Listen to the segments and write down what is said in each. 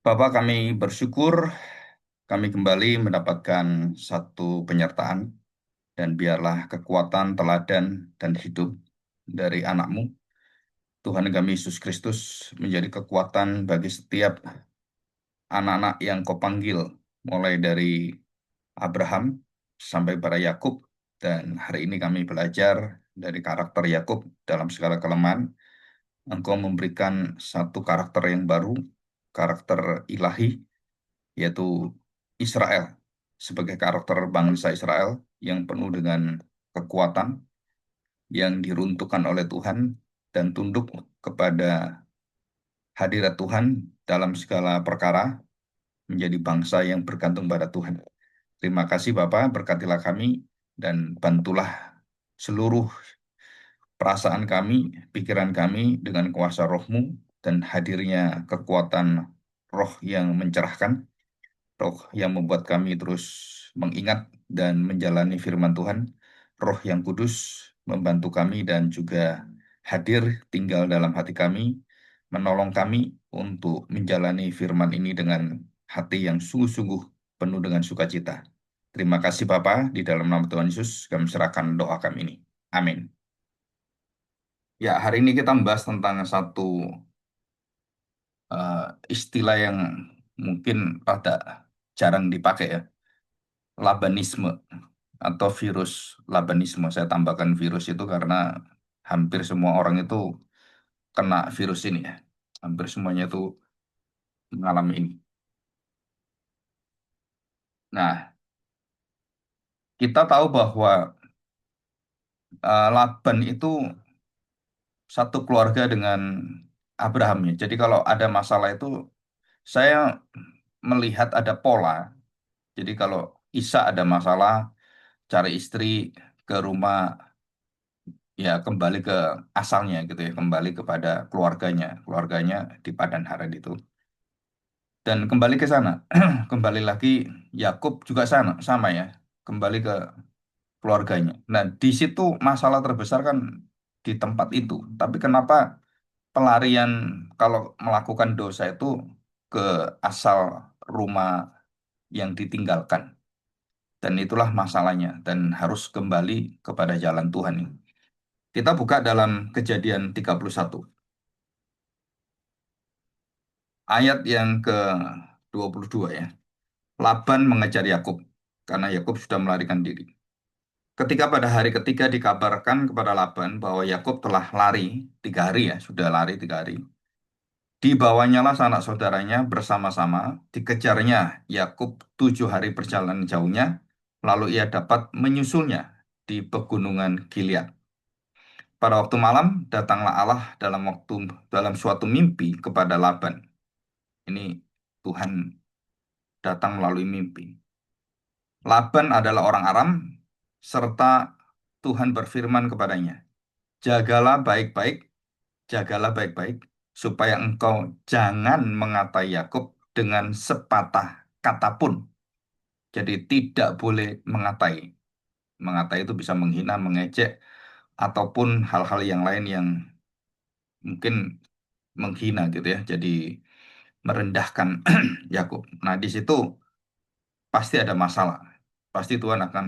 Bapak, kami bersyukur kami kembali mendapatkan satu penyertaan dan biarlah kekuatan, teladan, dan hidup dari anak-Mu, Tuhan kami Yesus Kristus, menjadi kekuatan bagi setiap anak-anak yang Kau panggil, mulai dari Abraham sampai pada Yakub, dan hari ini kami belajar dari karakter Yakub dalam segala kelemahan. Engkau memberikan satu karakter yang baru, karakter ilahi, yaitu Israel sebagai karakter bangsa Israel yang penuh dengan kekuatan yang diruntuhkan oleh Tuhan dan tunduk kepada hadirat Tuhan dalam segala perkara menjadi bangsa yang bergantung pada Tuhan. Terima kasih Bapak, berkatilah kami dan bantulah seluruh perasaan kami, pikiran kami dengan kuasa roh-Mu dan hadirnya kekuatan roh yang mencerahkan, roh yang membuat kami terus mengingat dan menjalani firman Tuhan, roh yang kudus membantu kami dan juga hadir tinggal dalam hati kami, menolong kami untuk menjalani firman ini dengan hati yang sungguh-sungguh penuh dengan sukacita. Terima kasih Bapa, di dalam nama Tuhan Yesus kami serahkan doa kami ini. Amin. Ya, hari ini kita membahas tentang satu eh, istilah yang mungkin rada jarang dipakai ya, Labanisme atau virus Labanisme. Saya tambahkan virus itu karena hampir semua orang itu kena virus ini ya. Hampir semuanya itu mengalami ini. Nah, kita tahu bahwa Laban itu satu keluarga dengan Abraham ya. Jadi kalau ada masalah itu saya melihat ada pola. Jadi kalau Isa ada masalah, cari istri ke rumah, ya kembali ke asalnya gitu ya, kembali kepada keluarganya, keluarganya di Padan Haran itu. Dan kembali ke sana, kembali lagi Yakub juga sana, sama ya, kembali ke keluarganya. Nah, di situ masalah terbesar kan di tempat itu. Tapi kenapa pelarian kalau melakukan dosa itu ke asal rumah yang ditinggalkan? Dan itulah masalahnya, dan harus kembali kepada jalan Tuhan ini. Kita buka dalam Kejadian 31 ayat yang ke-22 ya. Laban mengejar Yakub karena Yakub sudah melarikan diri. Ketika pada hari ketiga dikabarkan kepada Laban bahwa Yakub telah lari 3 hari ya, sudah lari 3 hari. Dibawanyalah sanak saudaranya bersama-sama, dikejarnya Yakub 7 hari perjalanan jauhnya, lalu ia dapat menyusulnya di pegunungan Gilead. Pada waktu malam datanglah Allah dalam suatu mimpi kepada Laban. Ini Tuhan datang melalui mimpi. Laban adalah orang Aram, serta Tuhan berfirman kepadanya, jagalah baik-baik, supaya engkau jangan mengatai Yakub dengan sepatah kata pun. Jadi tidak boleh mengatai. Mengatai itu bisa menghina, mengejek, ataupun hal-hal yang lain yang mungkin menghina gitu ya. Jadi merendahkan Yakub. Nah, di situ pasti ada masalah. Pasti Tuhan akan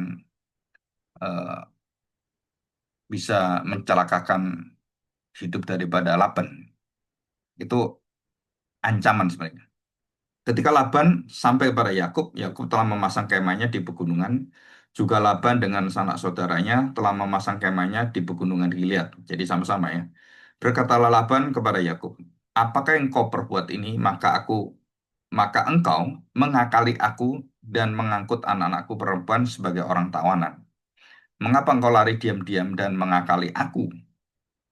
eh, bisa mencelakakan hidup daripada Laban. Itu ancaman sebenarnya. Ketika Laban sampai kepada Yakub, Yakub telah memasang kemahnya di pegunungan. Juga Laban dengan sanak saudaranya telah memasang kemahnya di pegunungan Gilead. Jadi sama-sama ya. Berkatalah Laban kepada Yakub, apakah yang kau perbuat ini? Maka engkau mengakali aku dan mengangkut anak-anakku perempuan sebagai orang tawanan. Mengapa engkau lari diam-diam dan mengakali aku?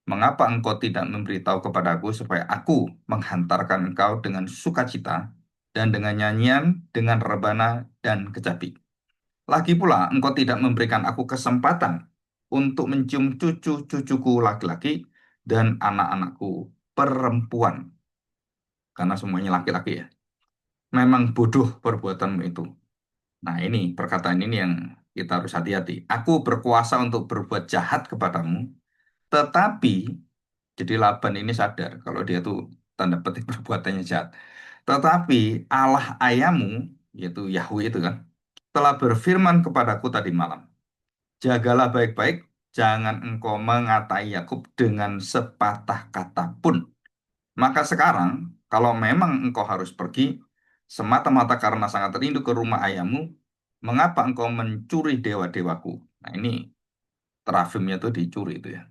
Mengapa engkau tidak memberitahu kepadaku supaya aku menghantarkan engkau dengan sukacita dan dengan nyanyian, dengan rebana dan kecapi? Lagi pula engkau tidak memberikan aku kesempatan untuk mencium cucu-cucuku laki-laki dan anak-anakku perempuan, karena semuanya laki-laki ya. Memang bodoh perbuatanmu itu. Nah, ini perkataan ini yang kita harus hati-hati. Aku berkuasa untuk berbuat jahat kepadamu, tetapi jadi Laban ini sadar kalau dia tuh tanda petik perbuatannya jahat. Tetapi Allah ayahmu, yaitu Yahweh itu kan, telah berfirman kepadaku tadi malam, jagalah baik-baik, jangan engkau mengatai Yakub dengan sepatah kata pun. Maka sekarang, kalau memang engkau harus pergi, semata-mata karena sangat rindu ke rumah ayahmu, mengapa engkau mencuri dewa-dewaku? Nah ini terafimnya tuh dicuri itu ya.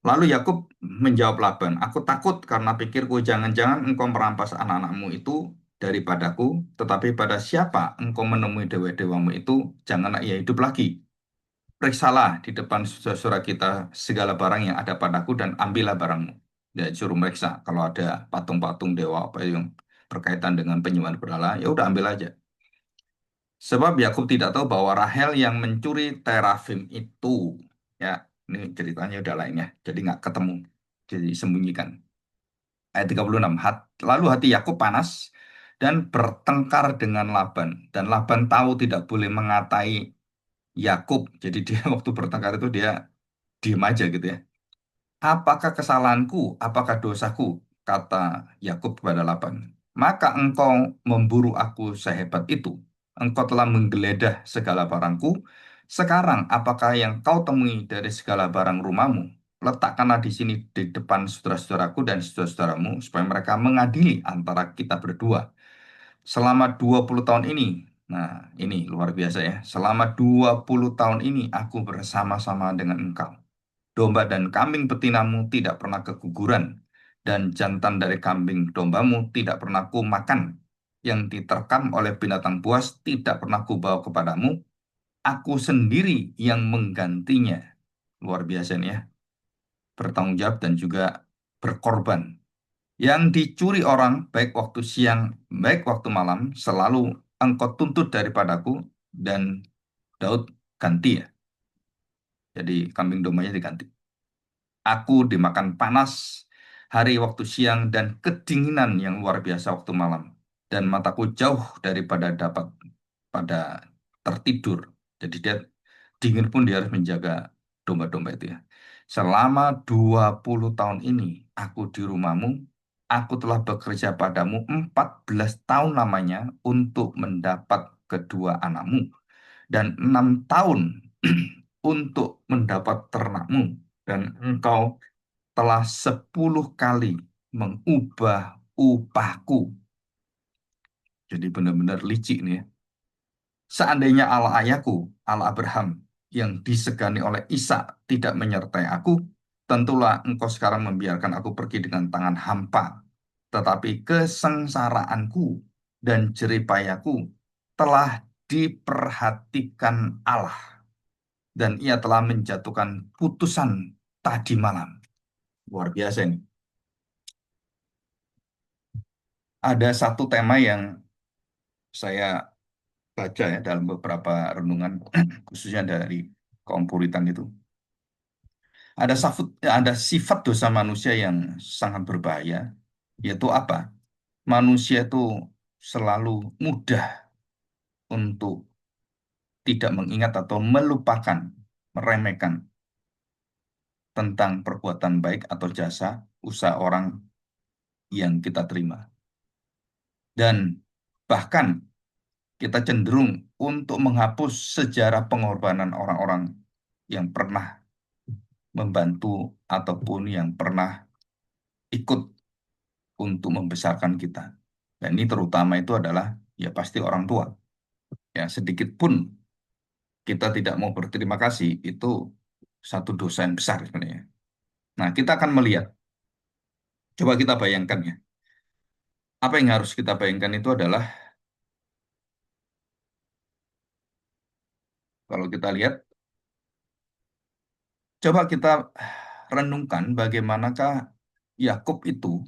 Lalu Yakub menjawab Laban, aku takut karena pikirku jangan-jangan engkau merampas anak-anakmu itu daripadaku, tetapi pada siapa engkau menemui dewa-dewamu itu, janganlah ia hidup lagi. Periksalah di depan saudara kita segala barang yang ada padaku dan ambillah barangmu. Ya, suruh meriksa kalau ada patung-patung dewa apa yang berkaitan dengan penyembahan berhala, ya udah ambil aja. Sebab Yakub tidak tahu bahwa Rahel yang mencuri terafim itu. Ya, ini ceritanya udah lainnya. Jadi nggak ketemu. Jadi sembunyikan. Ayat 36. Lalu hati Yakub panas dan bertengkar dengan Laban. Dan Laban tahu tidak boleh mengatai Yakub. Jadi dia waktu bertengkar itu dia diem aja gitu ya. Apakah kesalahanku? Apakah dosaku? Kata Yakub kepada Laban. Maka engkau memburu aku sehebat itu. Engkau telah menggeledah segala barangku. Sekarang apakah yang kau temui dari segala barang rumahmu? Letakkanlah di sini di depan saudara-saudaraku dan saudara-saudaramu supaya mereka mengadili antara kita berdua. Selama 20 tahun ini, nah ini luar biasa ya. Selama 20 tahun ini aku bersama-sama dengan engkau. Domba dan kambing betinamu tidak pernah keguguran, dan jantan dari kambing dombamu tidak pernah kumakan. Yang diterkam oleh binatang buas tidak pernah kubawa kepadamu. Aku sendiri yang menggantinya. Luar biasa nih ya, bertanggung jawab dan juga berkorban. Yang dicuri orang, baik waktu siang, baik waktu malam, selalu engkau tuntut daripadaku, dan Daud ganti ya. Jadi kambing dombanya diganti. Aku dimakan panas hari waktu siang dan kedinginan yang luar biasa waktu malam. Dan mataku jauh daripada dapat pada tertidur. Jadi dia dingin pun dia harus menjaga domba-domba itu ya. Selama 20 tahun ini aku di rumahmu, aku telah bekerja padamu 14 tahun lamanya untuk mendapat kedua anakmu. Dan 6 tahun untuk mendapat ternakmu. Dan engkau telah 10 kali mengubah upahku. Jadi benar-benar licik nih ya. Seandainya Allah ayahku, Allah Abraham, yang disegani oleh Ishak tidak menyertai aku, tentulah engkau sekarang membiarkan aku pergi dengan tangan hampa. Tetapi kesengsaraanku dan jeripayaku telah diperhatikan Allah. Dan ia telah menjatuhkan putusan tadi malam. Luar biasa ini. Ada satu tema yang saya baca ya dalam beberapa renungan, khususnya dari kaum Puritan itu. Ada sifat dosa manusia yang sangat berbahaya, yaitu apa? Manusia itu selalu mudah untuk tidak mengingat atau melupakan, meremehkan tentang perbuatan baik atau jasa usaha orang yang kita terima. Dan bahkan kita cenderung untuk menghapus sejarah pengorbanan orang-orang yang pernah membantu ataupun yang pernah ikut untuk membesarkan kita. Dan ini terutama itu adalah ya pasti orang tua. Ya sedikit pun kita tidak mau berterima kasih itu satu dosa yang besar sebenarnya. Nah, kita akan melihat, coba kita bayangkan ya. Apa yang harus kita bayangkan itu adalah kalau kita lihat, coba kita renungkan bagaimanakah Yakub itu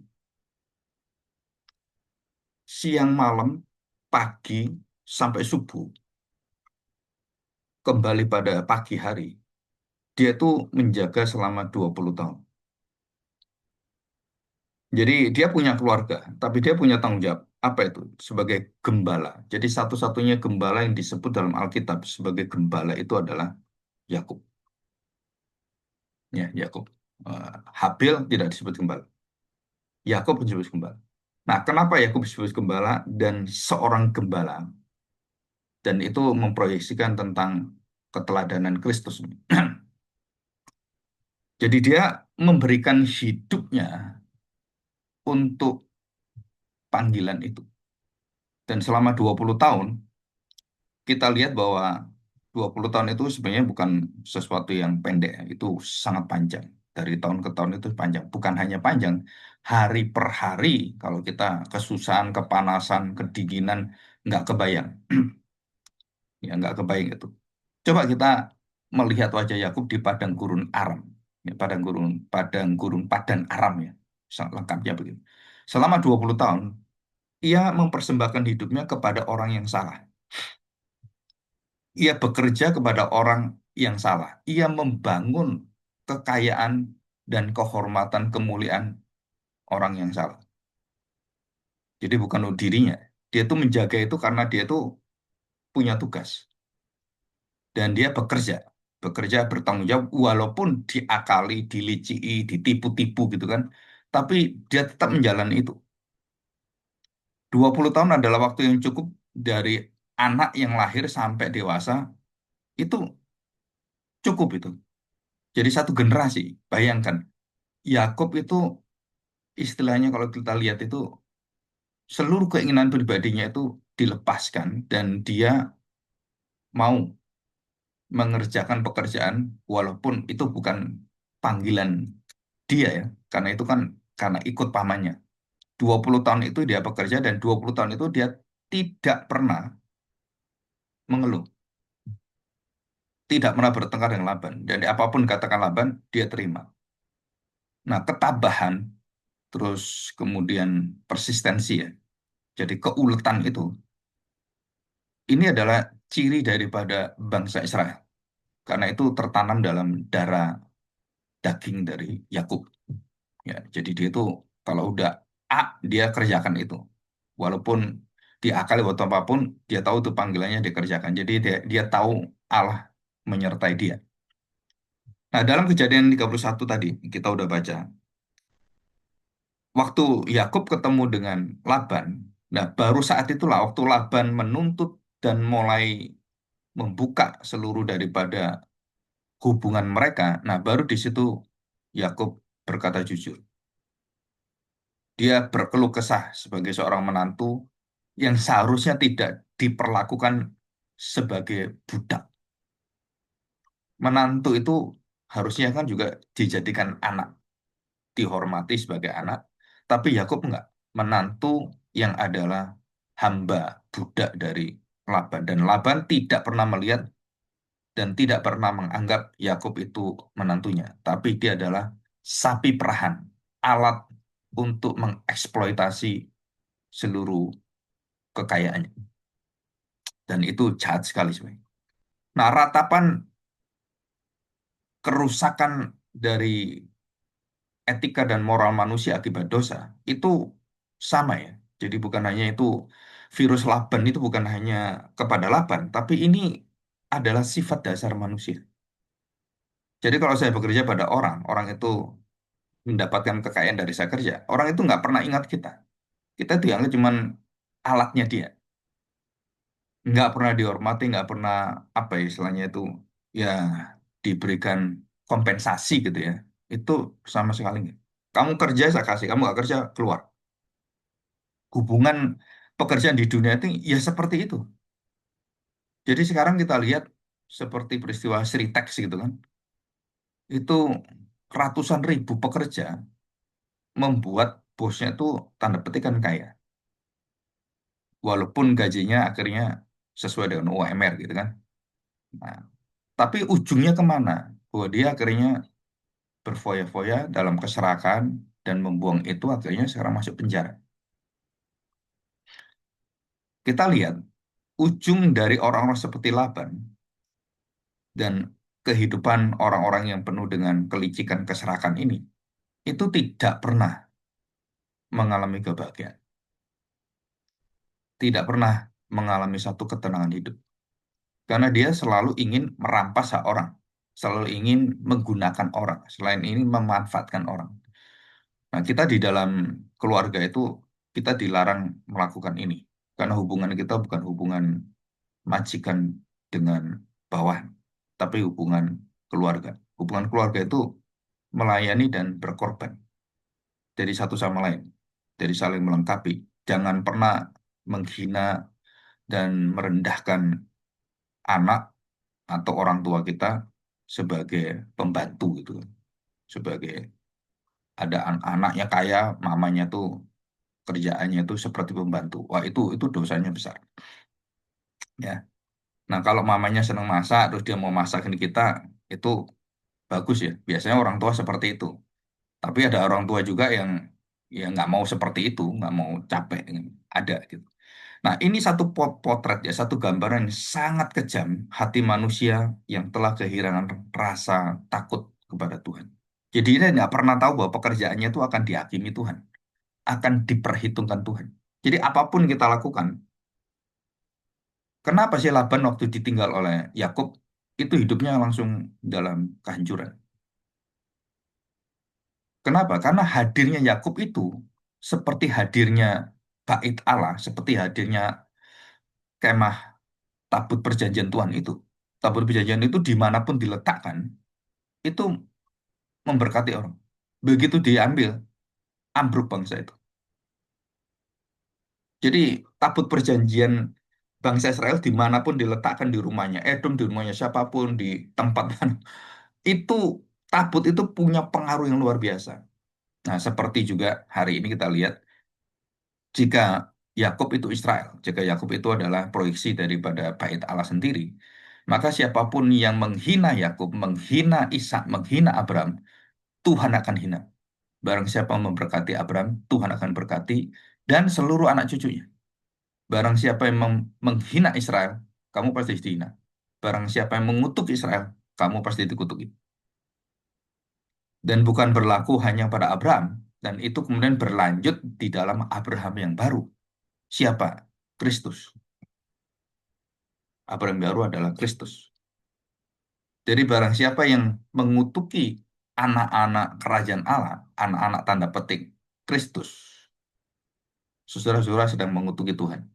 siang malam, pagi sampai subuh, kembali pada pagi hari. Dia itu menjaga selama 20 tahun. Jadi dia punya keluarga, tapi dia punya tanggung jawab. Apa itu? Sebagai gembala. Jadi satu-satunya gembala yang disebut dalam Alkitab sebagai gembala itu adalah Yakub. Ya, Yakub. Habil tidak disebut gembala. Yakub disebut gembala. Nah, kenapa Yakub disebut gembala dan seorang gembala? Dan itu memproyeksikan tentang keteladanan Kristus. Jadi dia memberikan hidupnya untuk panggilan itu. Dan selama 20 tahun, kita lihat bahwa 20 tahun itu sebenarnya bukan sesuatu yang pendek. Itu sangat panjang. Dari tahun ke tahun itu panjang. Bukan hanya panjang, hari per hari kalau kita kesusahan, kepanasan, kedinginan, nggak kebayang. Ya, nggak kebayang itu. Coba kita melihat wajah Yakub di padang gurun Aram. Ya, padang gurun Padan Aram ya. Lengkapnya begitu. Selama 20 tahun, ia mempersembahkan hidupnya kepada orang yang salah. Ia bekerja kepada orang yang salah. Ia membangun kekayaan dan kehormatan kemuliaan orang yang salah. Jadi bukan untuk dirinya. Dia tuh menjaga itu karena dia tuh punya tugas. Dan dia bekerja. Bekerja bertanggung jawab walaupun diakali, dilicii, ditipu-tipu gitu kan. Tapi dia tetap menjalani itu. 20 tahun adalah waktu yang cukup dari anak yang lahir sampai dewasa. Itu cukup itu. Jadi satu generasi. Bayangkan. Yakub itu istilahnya kalau kita lihat itu seluruh keinginan pribadinya itu dilepaskan dan dia mau mengerjakan pekerjaan walaupun itu bukan panggilan dia ya. Karena itu kan karena ikut pamannya. 20 tahun itu dia bekerja dan 20 tahun itu dia tidak pernah mengeluh. Tidak pernah bertengkar dengan Laban. Dan apapun katakan Laban, dia terima. Nah, ketabahan, terus kemudian persistensi ya. Jadi keuletan itu, ini adalah ciri daripada bangsa Israel. Karena itu tertanam dalam darah daging dari Yakub. Ya, jadi dia itu kalau udah A, dia kerjakan itu. Walaupun diakali waktu apapun, dia tahu itu panggilannya dikerjakan. Jadi dia tahu Allah menyertai dia. Nah, dalam kejadian 31 tadi, kita udah baca. Waktu Yakub ketemu dengan Laban, nah baru saat itulah waktu Laban menuntut dan mulai membuka seluruh daripada hubungan mereka. Nah, baru di situ Yakub berkata jujur. Dia berkeluh kesah sebagai seorang menantu yang seharusnya tidak diperlakukan sebagai budak. Menantu itu harusnya kan juga dijadikan anak, dihormati sebagai anak. Tapi Yakub enggak. Menantu yang adalah hamba, budak dari Laban. Dan Laban tidak pernah melihat dan tidak pernah menganggap Yakub itu menantunya. Tapi dia adalah sapi perahan, alat untuk mengeksploitasi seluruh kekayaannya. Dan itu jahat sekali sebenarnya. Nah, ratapan kerusakan dari etika dan moral manusia akibat dosa itu sama ya. Jadi bukan hanya itu virus Laban itu bukan hanya kepada Laban, tapi ini adalah sifat dasar manusia. Jadi kalau saya bekerja pada orang, orang itu mendapatkan kekayaan dari saya kerja, orang itu nggak pernah ingat kita. Kita dianggap cuman alatnya dia. Nggak pernah dihormati, nggak pernah apa ya istilahnya itu ya diberikan kompensasi gitu ya. Itu sama sekali nggak. Kamu kerja saya kasih, kamu nggak kerja keluar. Hubungan pekerjaan di dunia itu ya seperti itu. Jadi sekarang kita lihat seperti peristiwa Sritex gitu kan. Itu ratusan ribu pekerja membuat bosnya itu tanda petik kan kaya. Walaupun gajinya akhirnya sesuai dengan UMR gitu kan. Nah, tapi ujungnya kemana? Bahwa dia akhirnya berfoya-foya dalam keserakahan dan membuang itu akhirnya sekarang masuk penjara. Kita lihat ujung dari orang-orang seperti Laban dan kehidupan orang-orang yang penuh dengan kelicikan keserakahan ini itu tidak pernah mengalami kebahagiaan, tidak pernah mengalami satu ketenangan hidup karena dia selalu ingin merampas hak orang, selalu ingin menggunakan orang, selain ini memanfaatkan orang. Nah, kita di dalam keluarga itu kita dilarang melakukan ini. Karena hubungan kita bukan hubungan majikan dengan bawah, tapi hubungan keluarga. Hubungan keluarga itu melayani dan berkorban dari satu sama lain, dari saling melengkapi. Jangan pernah menghina dan merendahkan anak atau orang tua kita sebagai pembantu gitu. Sebagai ada anaknya kaya, mamanya tuh kerjaannya itu seperti pembantu. Wah, itu dosanya besar. Ya. Nah, kalau mamanya senang masak terus dia mau masakin kita, itu bagus ya. Biasanya orang tua seperti itu. Tapi ada orang tua juga yang ya nggak mau seperti itu, nggak mau capek, ada gitu. Nah, ini satu potret ya, satu gambaran yang sangat kejam hati manusia yang telah kehilangan rasa takut kepada Tuhan. Jadi dia nggak pernah tahu bahwa pekerjaannya itu akan dihakimi Tuhan, akan diperhitungkan Tuhan. Jadi apapun kita lakukan, kenapa sih Laban waktu ditinggal oleh Yakub itu hidupnya langsung dalam kehancuran? Kenapa? Karena hadirnya Yakub itu seperti hadirnya bait Allah, seperti hadirnya kemah tabut perjanjian Tuhan itu. Tabut perjanjian itu dimanapun diletakkan, itu memberkati orang. Begitu diambil, ambruk bangsa itu. Jadi tabut perjanjian bangsa Israel dimanapun diletakkan di rumahnya, Edom di rumahnya siapapun, di tempat mana, itu tabut itu punya pengaruh yang luar biasa. Nah, seperti juga hari ini kita lihat, jika Yakub itu Israel, jika Yakub itu adalah proyeksi daripada bait Allah sendiri, maka siapapun yang menghina Yakub, menghina Ishak, menghina Abraham, Tuhan akan hina. Barang siapa memberkati Abraham, Tuhan akan berkati, dan seluruh anak cucunya. Barang siapa yang menghina Israel, kamu pasti dihina. Barang siapa yang mengutuk Israel, kamu pasti dikutuki. Dan bukan berlaku hanya pada Abraham, dan itu kemudian berlanjut di dalam Abraham yang baru. Siapa? Kristus. Abraham baru adalah Kristus. Jadi barang siapa yang mengutuki anak-anak kerajaan Allah, anak-anak tanda petik Kristus, saudara-saudara sedang mengutuki Tuhan.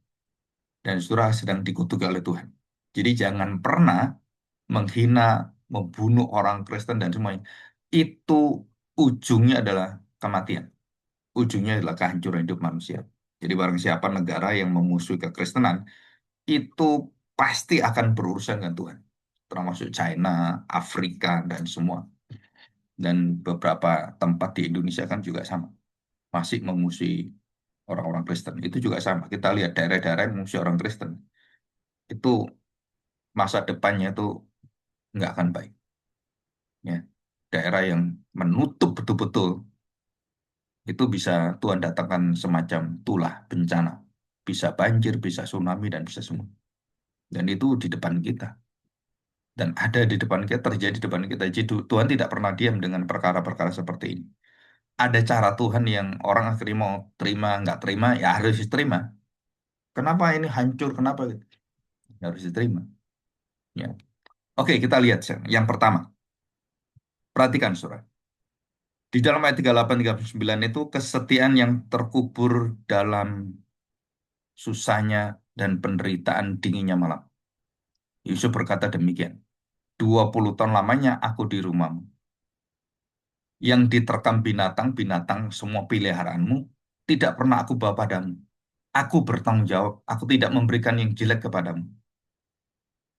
Dan saudara sedang dikutuki oleh Tuhan. Jadi jangan pernah menghina, membunuh orang Kristen dan semuanya. Itu ujungnya adalah kematian. Ujungnya adalah kehancuran hidup manusia. Jadi barang siapa negara yang memusuhi kekristenan, itu pasti akan berurusan dengan Tuhan. Termasuk China, Afrika, dan semua. Dan beberapa tempat di Indonesia kan juga sama. Masih memusuhi orang-orang Kristen. Itu juga sama. Kita lihat daerah-daerah yang memusuhi orang Kristen. Itu masa depannya itu nggak akan baik. Ya. Daerah yang menutup betul-betul, itu bisa Tuhan datangkan semacam tulah bencana. Bisa banjir, bisa tsunami, dan bisa semua. Dan itu di depan kita. Dan ada di depan kita, terjadi di depan kita. Jadi Tuhan tidak pernah diam dengan perkara-perkara seperti ini. Ada cara Tuhan yang orang akhirnya mau terima, nggak terima, ya harus diterima. Kenapa ini hancur? Kenapa? Ya harus diterima. Ya. Oke, kita lihat yang pertama. Perhatikan, saudara. Di dalam ayat 38-39 itu kesetiaan yang terkubur dalam susahnya dan penderitaan dinginnya malam. Yusuf berkata demikian. 20 tahun lamanya aku di rumahmu. Yang diterkam binatang-binatang semua peliharaanmu tidak pernah aku bawa padamu. Aku bertanggung jawab. Aku tidak memberikan yang jelek kepadamu.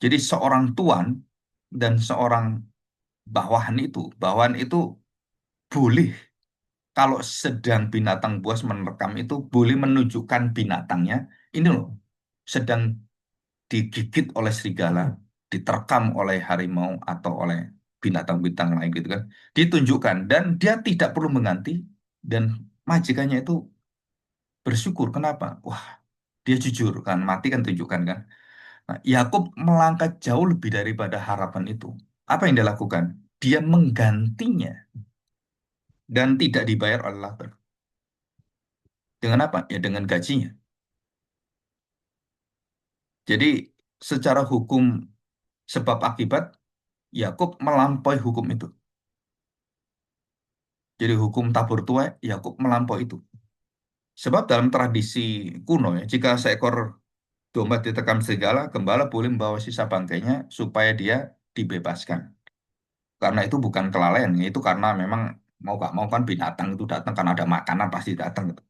Jadi seorang tuan dan seorang bawahan itu boleh kalau sedang binatang buas menerkam itu boleh menunjukkan binatangnya. Ini loh, sedang digigit oleh serigala, diterkam oleh harimau atau oleh binatang-binatang lain gitu kan. Ditunjukkan dan dia tidak perlu mengganti dan majikannya itu bersyukur. Kenapa? Wah, dia jujur kan, mati kan tunjukkan kan. Nah, Yakub melangkah jauh lebih daripada harapan itu. Apa yang dia lakukan? Dia menggantinya dan tidak dibayar oleh Laban. Dengan apa? Ya dengan gajinya. Jadi secara hukum sebab akibat Yakub melampaui hukum itu. Jadi hukum tabur tuai Yakub melampaui itu. Sebab dalam tradisi kuno ya, jika seekor domba diterkam serigala, gembala boleh membawa sisa bangkainya supaya dia dibebaskan. Karena itu bukan kelalaian, itu karena memang mau gak mau kan binatang itu datang karena ada makanan pasti datang gitu.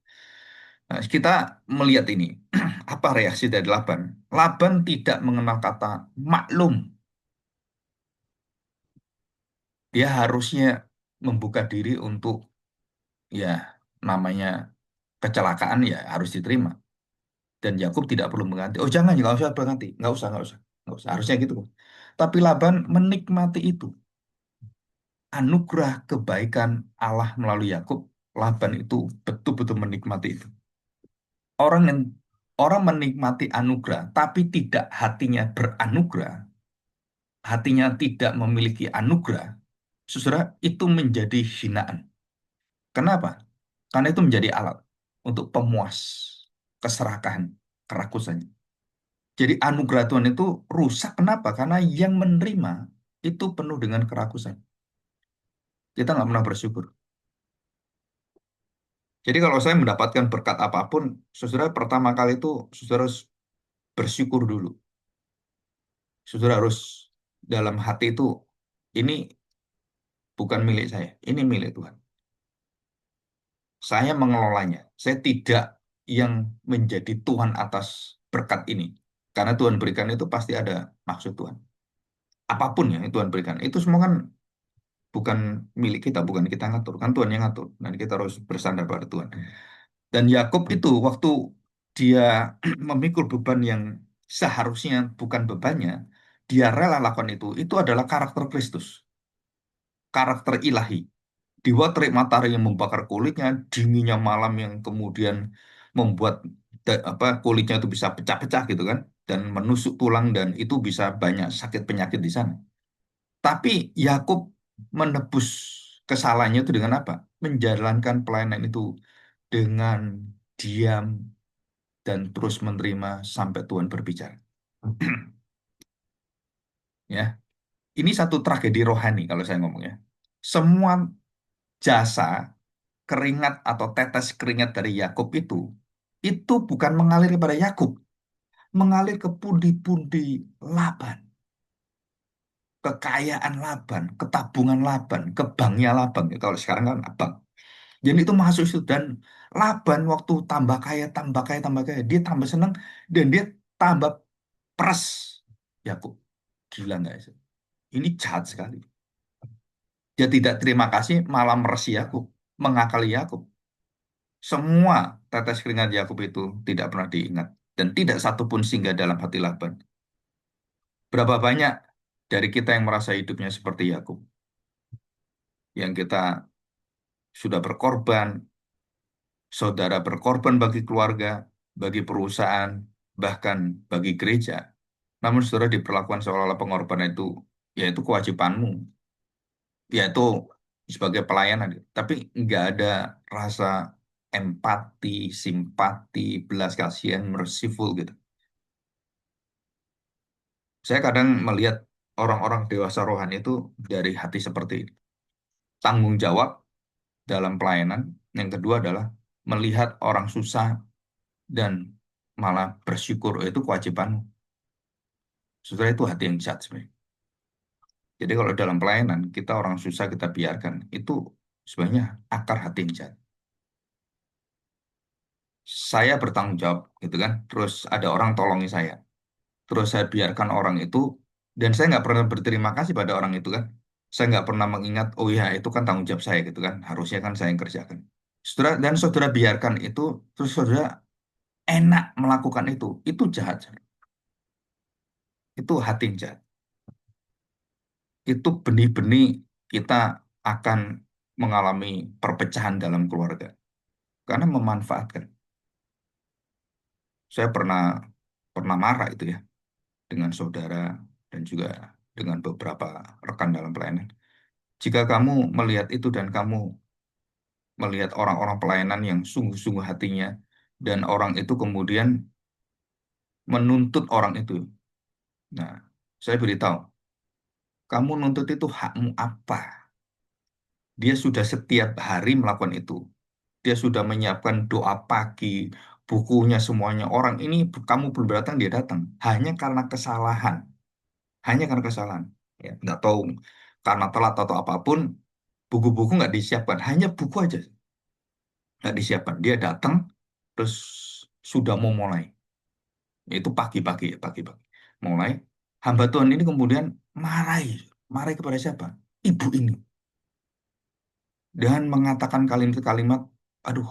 Nah, kita melihat ini, apa reaksi dari Laban? Laban tidak mengenal kata maklum. Dia harusnya membuka diri untuk ya namanya kecelakaan ya harus diterima. Dan Yakub tidak perlu mengganti. Oh jangan, nggak usah berganti, nggak usah. Harusnya gitu. Tapi Laban menikmati itu. Anugerah kebaikan Allah melalui Yakub, Laban itu betul-betul menikmati itu. Orang yang orang menikmati anugerah, tapi tidak hatinya beranugerah, hatinya tidak memiliki anugerah, saudara itu menjadi hinaan. Kenapa? Karena itu menjadi alat untuk pemuas keserakahan, kerakusan. Jadi anugerah Tuhan itu rusak. Kenapa? Karena yang menerima itu penuh dengan kerakusan. Kita nggak pernah bersyukur. Jadi kalau saya mendapatkan berkat apapun, saudara pertama kali itu saudara harus bersyukur dulu. Saudara harus dalam hati itu, ini bukan milik saya, ini milik Tuhan. Saya mengelolanya. Saya tidak yang menjadi Tuhan atas berkat ini. Karena Tuhan berikan itu pasti ada maksud Tuhan. Apapun yang Tuhan berikan, itu semua kan bukan milik kita, bukan kita ngatur, kan Tuhan yang ngatur. Dan kita harus bersandar pada Tuhan. Dan Yakub itu waktu dia memikul beban yang seharusnya bukan bebannya, dia rela lakukan itu adalah karakter Kristus, karakter ilahi. Di bawah terik matahari yang membakar kulitnya, dinginnya malam yang kemudian membuat kulitnya itu bisa pecah-pecah gitu kan, dan menusuk tulang dan itu bisa banyak sakit penyakit di sana. Tapi Yakub menebus kesalahannya itu dengan apa? Menjalankan pelayanan itu dengan diam dan terus menerima sampai Tuhan berbicara. Ya, ini satu tragedi rohani kalau saya ngomong ya. Semua jasa, keringat atau tetes keringat dari Yakub itu bukan mengalir kepada Yakub, mengalir ke pundi-pundi Laban, kekayaan Laban, ketabungan Laban, ke banknya Laban. Kalau sekarang kan abang. Jadi itu masuk itu dan Laban waktu tambah kaya, tambah kaya, tambah kaya, dia tambah senang dan dia tambah peres Yakub. Gila nggak sih? Ini jahat sekali. Dia tidak terima kasih, malah meresi Yakub, mengakali Yakub. Semua tetes keringat Yakub itu tidak pernah diingat dan tidak satupun singgah dalam hati Laban. Berapa banyak dari kita yang merasa hidupnya seperti Yakub, yang kita sudah berkorban, saudara berkorban bagi keluarga, bagi perusahaan, bahkan bagi gereja. Namun saudara diperlakukan seolah-olah pengorbanan itu, yaitu kewajibanmu, yaitu sebagai pelayanan. Tapi nggak ada rasa empati, simpati, belas kasihan, merciful gitu. Saya kadang melihat orang-orang dewasa rohani itu dari hati seperti ini. Tanggung jawab dalam pelayanan. Yang kedua adalah melihat orang susah dan malah bersyukur. Oh, itu kewajibanmu. Saudara itu hati yang jahat sebenarnya. Jadi kalau dalam pelayanan kita orang susah kita biarkan. Itu sebenarnya akar hati yang jahat. Saya bertanggung jawab gitu kan. Terus ada orang tolongi saya. Terus saya biarkan orang itu dan saya nggak pernah berterima kasih pada orang itu kan. Saya nggak pernah mengingat, oh ya itu kan tanggung jawab saya gitu kan. Harusnya kan saya yang kerjakan. Saudara, dan saudara biarkan itu, terus saudara enak melakukan itu jahat. Saudara. Itu hati yang jahat. Itu benih-benih kita akan mengalami perpecahan dalam keluarga. Karena memanfaatkan. Saya pernah pernah marah itu ya dengan saudara dan juga dengan beberapa rekan dalam pelayanan. Jika kamu melihat itu dan kamu melihat orang-orang pelayanan yang sungguh-sungguh hatinya dan orang itu kemudian menuntut orang itu. Nah, saya beritahu, kamu nuntut itu hakmu apa? Dia sudah setiap hari melakukan itu. Dia sudah menyiapkan doa pagi, bukunya semuanya. Orang ini kamu belum datang, dia datang. Hanya karena kesalahan. Hanya karena kesalahan. Ya, nggak tahu karena telat atau apapun, buku-buku nggak disiapkan. Hanya buku aja nggak disiapkan. Dia datang, terus sudah mau mulai. Itu pagi-pagi ya, pagi-pagi. Mulai. Hamba Tuhan ini kemudian marahi. Marahi kepada siapa? Ibu ini. Dan mengatakan kalimat-kalimat, aduh,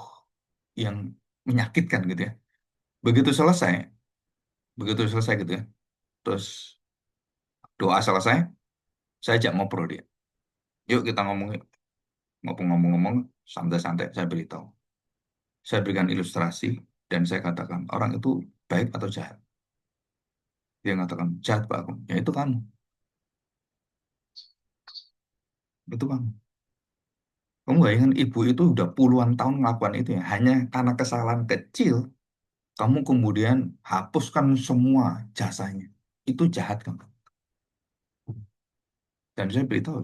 yang menyakitkan gitu ya. Begitu selesai, begitu selesai gitu ya. Terus doa selesai, saya ajak ngobrol dia. Yuk kita ngomong, yuk. Ngomong-ngomong, santai-santai saya beritahu. Saya berikan ilustrasi dan saya katakan orang itu baik atau jahat. Dia mengatakan jahat Pak Agung. Ya itu kamu. Kamu nggak ingat ibu itu udah puluhan tahun melakukan itu ya. Hanya karena kesalahan kecil, kamu kemudian hapuskan semua jasanya. Itu jahat kan? Dan saya beritahu,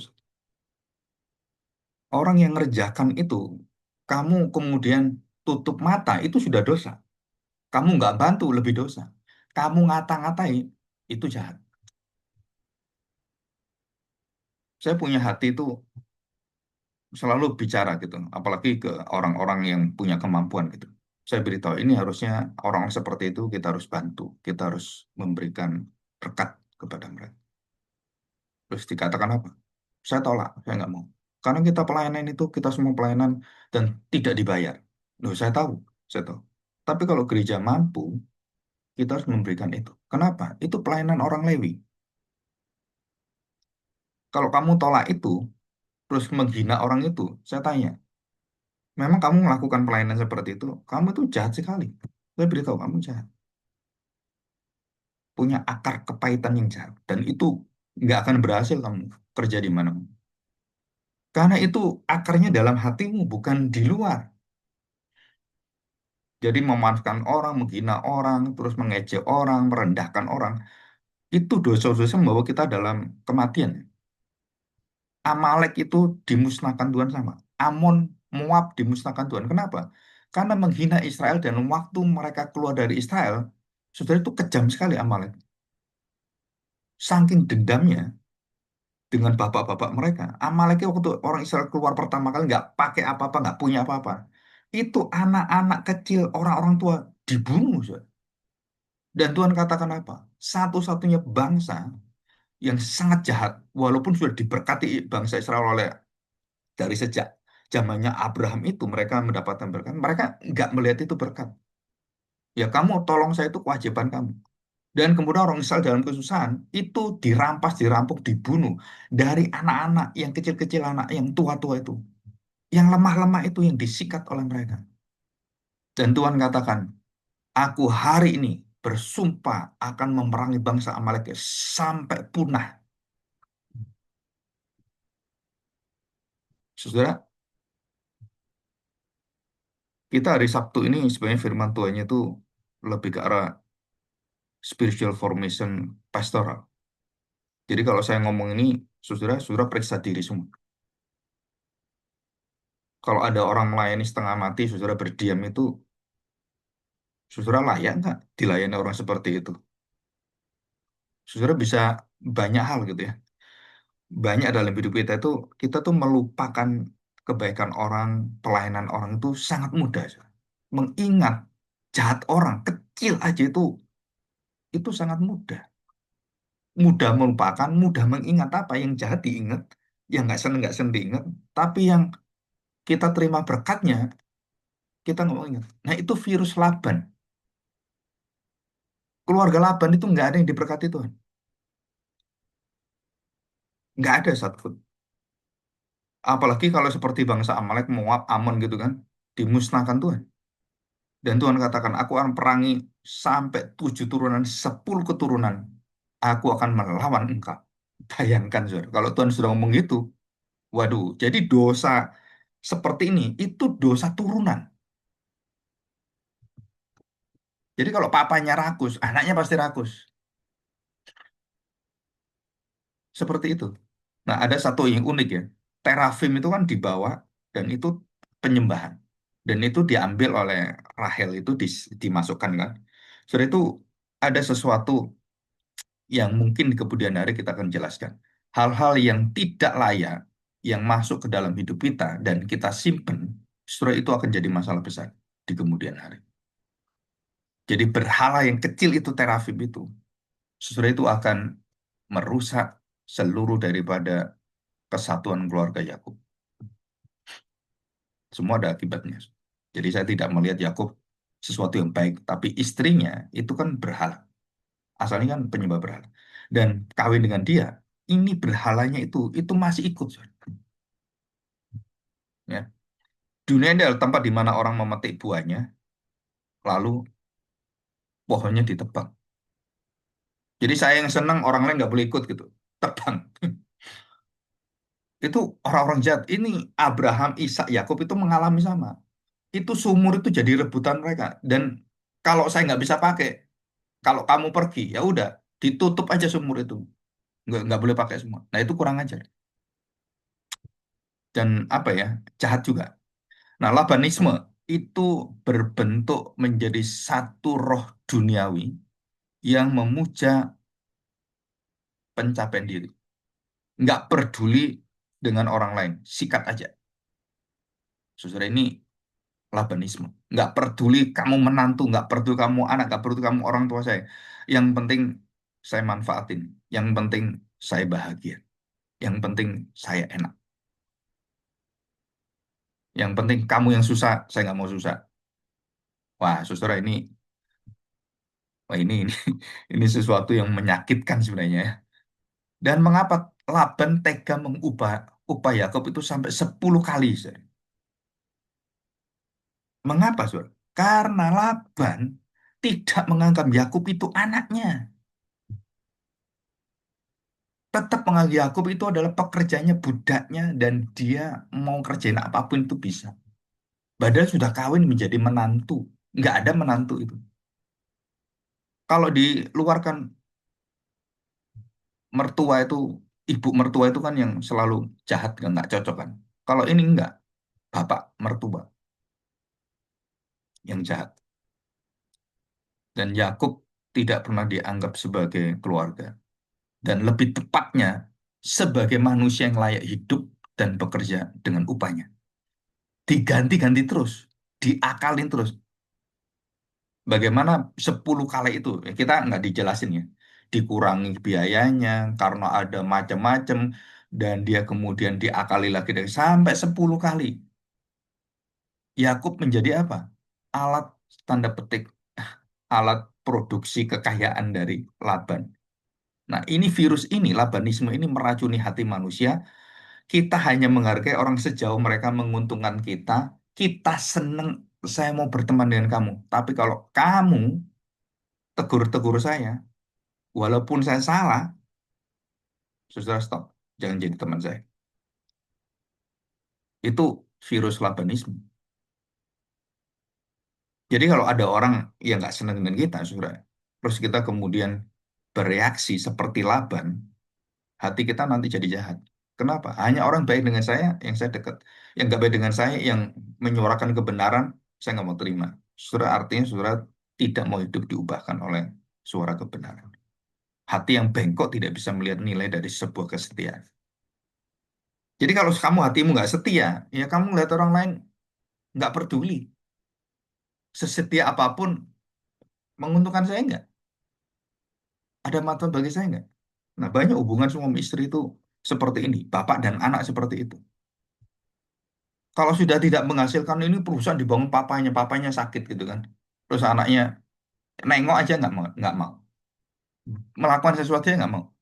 orang yang ngerjakan itu, kamu kemudian tutup mata, itu sudah dosa. Kamu nggak bantu, lebih dosa. Kamu ngata-ngatai, itu jahat. Saya punya hati itu selalu bicara gitu, apalagi ke orang-orang yang punya kemampuan gitu. Saya beritahu, ini harusnya orang seperti itu kita harus bantu, kita harus memberikan berkat kepada mereka. Terus dikatakan apa? Saya tolak, saya nggak mau. Karena kita pelayanan itu, kita semua pelayanan dan tidak dibayar. Loh, saya tahu. Tapi kalau gereja mampu, kita harus memberikan itu. Kenapa? Itu pelayanan orang Lewi. Kalau kamu tolak itu, terus menghina orang itu, saya tanya, memang kamu melakukan pelayanan seperti itu, kamu itu jahat sekali. Saya beritahu kamu jahat. Punya akar kepahitan yang jahat. Dan itu nggak akan berhasil kamu kerja di mana. Karena itu akarnya dalam hatimu, bukan di luar. Jadi memanfaatkan orang, menghina orang, terus mengejek orang, merendahkan orang, itu dosa-dosa membawa kita dalam kematian. Amalek itu dimusnahkan Tuhan sama. Amon, Moab dimusnahkan Tuhan. Kenapa? Karena menghina Israel dan waktu mereka keluar dari Israel, saudara itu kejam sekali Amalek. Saking dendamnya dengan bapak-bapak mereka. Amalek itu waktu orang Israel keluar pertama kali nggak pakai apa-apa, nggak punya apa-apa. Itu anak-anak kecil, orang-orang tua dibunuh, saudara. Dan Tuhan katakan apa? Satu-satunya bangsa yang sangat jahat, walaupun sudah diberkati bangsa Israel oleh dari sejak zamannya Abraham itu mereka mendapatkan berkat, mereka nggak melihat itu berkat. Ya kamu tolong saya itu kewajiban kamu. Dan kemudian orang Israel dalam kesusahan itu dirampas, dirampok, dibunuh dari anak-anak yang kecil-kecil, anak yang tua-tua itu, yang lemah-lemah itu yang disikat oleh mereka. Dan Tuhan katakan, aku hari ini bersumpah akan memerangi bangsa Amalek sampai punah. Saudara, kita hari Sabtu ini sebenarnya firman Tuhannya itu lebih ke arah spiritual formation pastoral. Jadi kalau saya ngomong ini, saudara periksa diri semua. Kalau ada orang melayani setengah mati, saudara berdiam itu, saudara layak nggak dilayani orang seperti itu? Saudara bisa banyak hal gitu ya. Banyak dalam hidup kita tuh melupakan kebaikan orang, pelayanan orang itu sangat mudah, saudara. Mengingat jahat orang kecil aja itu sangat mudah. Mudah melupakan, mudah mengingat apa yang jahat diingat, yang nggak seneng diingat, tapi yang kita terima berkatnya kita nggak mau ingat. Nah itu virus Laban. Keluarga Laban itu nggak ada yang diberkati Tuhan, nggak ada satupun. Apalagi kalau seperti bangsa Amalek, Moab, Amon gitu kan, dimusnahkan Tuhan. Dan Tuhan katakan, aku akan perangi sampai 7 turunan, 10 keturunan. Aku akan melawan engkau. Bayangkan, saudara, kalau Tuhan sudah ngomong gitu, waduh, jadi dosa seperti ini, itu dosa turunan. Jadi kalau papanya rakus, anaknya pasti rakus. Seperti itu. Nah, ada satu yang unik ya. Terafim itu kan dibawa dan itu penyembahan. Dan itu diambil oleh Rahel itu dimasukkan kan. Saudara itu ada sesuatu yang mungkin di kemudian hari kita akan jelaskan. Hal-hal yang tidak layak yang masuk ke dalam hidup kita dan kita simpen, saudara itu akan jadi masalah besar di kemudian hari. Jadi berhala yang kecil itu terafim itu, saudara itu akan merusak seluruh daripada kesatuan keluarga Yakub. Semua ada akibatnya. Jadi saya tidak melihat Yakub sesuatu yang baik, tapi istrinya itu kan berhala. Asalnya kan penyembah berhala. Dan kawin dengan dia, ini berhalanya itu masih ikut. Ya. Dunia ini adalah tempat di mana orang memetik buahnya, lalu pohonnya ditebang. Jadi saya yang senang, orang lain nggak boleh ikut gitu. Tebang. Itu orang-orang jahat. Ini Abraham, Ishak, Yakub itu mengalami sama. Itu sumur itu jadi rebutan mereka. Dan kalau saya nggak bisa pakai, kalau kamu pergi, ya udah, ditutup aja sumur itu. Nggak boleh pakai semua. Nah itu kurang ajar. Dan apa ya, jahat juga. Nah, Labanisme itu berbentuk menjadi satu roh duniawi yang memuja pencapaian diri. Nggak peduli dengan orang lain, sikat aja. Saudara ini Labanisme. Nggak peduli kamu menantu, nggak peduli kamu anak, nggak peduli kamu orang tua saya. Yang penting saya manfaatin. Yang penting saya bahagia. Yang penting saya enak. Yang penting kamu yang susah, saya nggak mau susah. Wah, saudara ini ini sesuatu yang menyakitkan sebenarnya ya. Dan mengapa Laban tega mengubah upah Yakub itu sampai 10 kali, saudara? Mengapa, saudara? Karena Laban tidak menganggap Yakub itu anaknya. Tetap menganggap Yakub itu adalah pekerjanya, budaknya, dan dia mau kerjain apapun itu bisa. Padahal sudah kawin menjadi menantu. Nggak ada menantu itu. Kalau diluarkan mertua itu, ibu mertua itu kan yang selalu jahat, kan nggak cocok kan. Kalau ini enggak, bapak mertua yang jahat. Dan Yakub tidak pernah dianggap sebagai keluarga. Dan lebih tepatnya sebagai manusia yang layak hidup dan bekerja dengan upahnya. Diganti-ganti terus, diakalin terus. Bagaimana 10 kali itu? Ya, kita nggak dijelasin ya. Dikurangi biayanya karena ada macam-macam dan dia kemudian diakali lagi dari sampai 10 kali. Yakub menjadi apa? Alat tanda petik, alat produksi kekayaan dari Laban. Nah, ini virus ini, Labanisme ini meracuni hati manusia. Kita hanya menghargai orang sejauh mereka menguntungkan kita. Kita seneng, saya mau berteman dengan kamu. Tapi kalau kamu tegur-tegur saya, walaupun saya salah, saudara stop. Jangan jadi teman saya. Itu virus Labanisme. Jadi kalau ada orang yang nggak senang dengan kita, saudara, terus kita kemudian bereaksi seperti Laban, hati kita nanti jadi jahat. Kenapa? Hanya orang baik dengan saya yang saya dekat. Yang nggak baik dengan saya, yang menyuarakan kebenaran, saya nggak mau terima. Saudara, artinya saudara tidak mau hidup diubahkan oleh suara kebenaran. Hati yang bengkok tidak bisa melihat nilai dari sebuah kesetiaan. Jadi kalau kamu hatimu nggak setia, ya kamu ngeliat orang lain nggak peduli. Sesetia apapun menguntungkan saya nggak? Ada manfaat bagi saya nggak? Nah, banyak hubungan suami istri itu seperti ini. Bapak dan anak seperti itu. Kalau sudah tidak menghasilkan ini perusahaan dibangun papanya, papanya sakit gitu kan. Terus anaknya nengok aja nggak mau. Melakukan sesuatu ya nggak mau.